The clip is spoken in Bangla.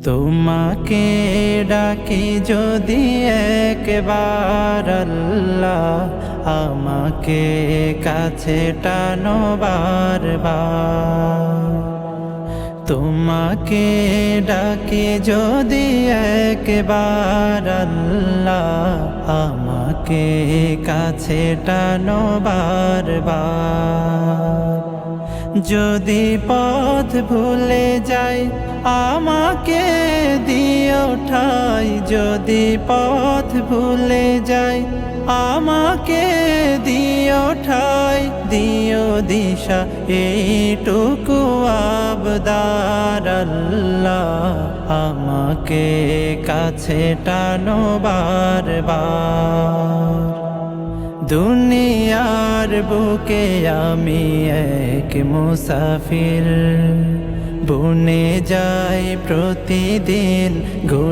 তোমাকে ডাকি যদি একবার আল্লাহ, আমাকে কাছে টানো বারবার। তোমাকে ডাকি যদি একবার আল্লাহ, আমাকে কাছে টানো বারবার। যদি পথ ভুলে যাই আমাকে দিও ঠাই, যদি পথ ভুলে যাই আমাকে দিও ঠাই, দিও দিশা এইটুকু আবদার আল্লাহ, আমাকে কাছে টানো বারবার। দুনিয়ার বুকে আমি এক মুসাফির, বনে যাই প্রতিদিন।